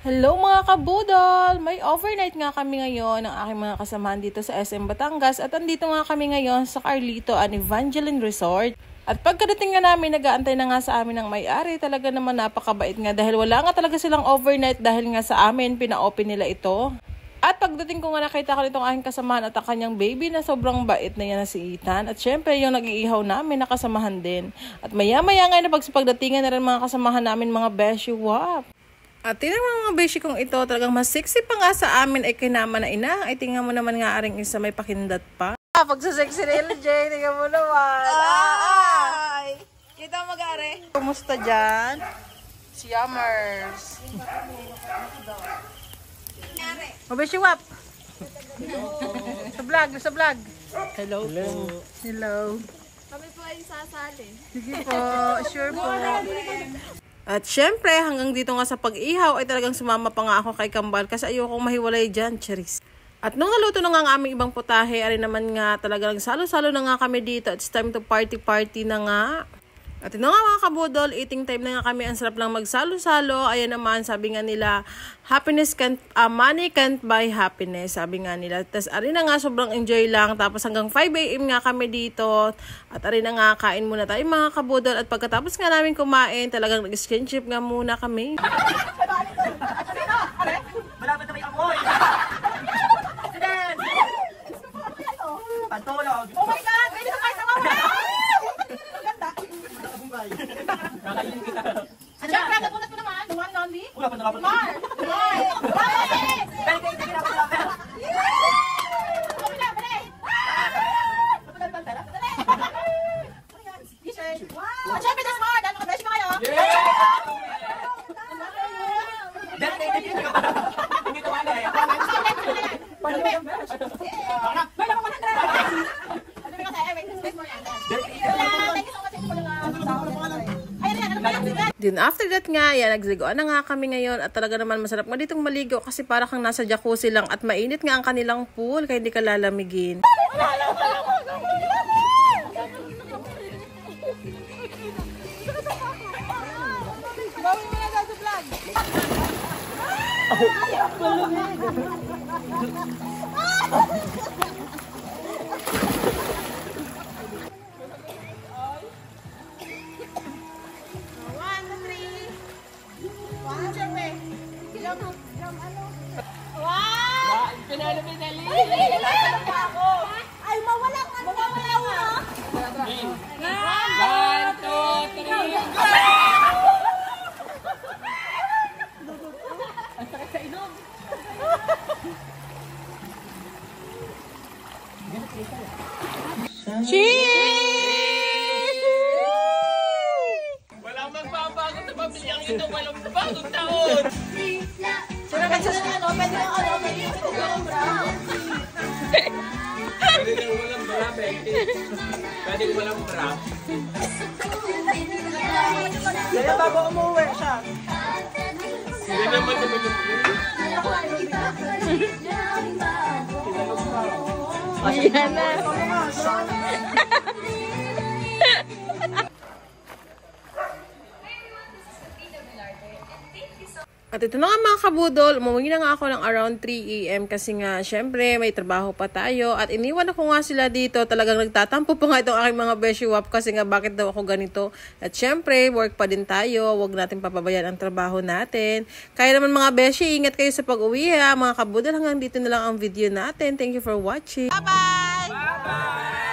Hello mga kabudol! May overnight nga kami ngayon ng aking mga kasamahan dito sa SM Batangas at andito nga kami ngayon sa Carlito and Evangeline Resort. At pagkadating nga namin, nag-aantay na nga sa amin ng may-ari. Talaga naman napakabait nga dahil wala nga talaga silang overnight dahil nga sa amin, pina-open nila ito. At pagdating ko nga nakita ko nitong aking kasamahan at ang kanyang baby na sobrang bait na yan na si Ethan. At syempre yung nag-iihaw namin nakasamahan din. At maya-maya nga na pagdatingan na rin mga kasamahan namin mga beshi wap. At tingnan mo mga beshi kong ito, talagang mas sexy pa nga sa amin ay kinama na ina. Ay tingnan mo naman nga aring isa may pakindat pa. Pag sa sexy na LJ, tingnan mo naman. Ay! Kita mo mag-are. Kumusta dyan? Si Yummers. O beshi wap. Sa vlog. Hello. Hello. Kami po ay sasali. Sige po, sure po. At syempre, hanggang dito nga sa pag-ihaw ay talagang sumama pa nga ako kay Kambal kasi ayokong mahiwalay dyan, charis. At nung naluto na nga ang aming ibang putahe, ay naman nga talagang salo-salo na nga kami dito. It's time to party na nga. At ito nga mga kabudol, eating time na nga kami. Ang sarap lang magsalo-salo. Ayan naman, sabi nga nila, money can't buy happiness. Sabi nga nila. Tapos arin na nga, sobrang enjoy lang. Tapos hanggang 5 AM nga kami dito. At arin na nga, kain muna tayo mga kabudol. At pagkatapos nga namin kumain, talagang nag-skinship nga muna kami. Malapit na may amoy! Pantulog! Oh my God! Pwede na kayo sa mga! Siyempre, nagulat ko naman. The one and only. Wala pa nakapag- Mar! Siyempre, that's Mar! Dahil mga beshi pa kayo. Hindi tumanda eh. Then after that nga, yan, nagsiguan na nga kami ngayon at talaga naman masarap nga ditong maligo kasi para kang nasa jacuzzi lang at mainit nga ang kanilang pool kaya hindi ka lalamigin. Bawin mo na daw sa vlog! Ay, mawala ka! Mawala ka! 1, 2, 3. Cheers! Walang magbabago sa pamilyang ito. Walang bagong taon. Sino ka sa ano? Pwede yung ano? Pwede yung bra? Pwede kang walang bra, Betty. Pwede kang walang bra. Kaya bago umuwi siya. Hindi naman naman yung Ayan na. At ito na nga mga kabudol, umuwi na nga ako ng around 3 AM kasi nga syempre may trabaho pa tayo at iniwan ako nga sila dito. Talagang nagtatampo pa nga itong aking mga beshi wap kasi nga bakit daw ako ganito. At syempre work pa din tayo, huwag natin papabayaan ang trabaho natin. Kaya naman mga beshi, ingat kayo sa pag-uwi ha. Mga kabudol, hanggang dito na lang ang video natin. Thank you for watching. Bye-bye! Bye-bye!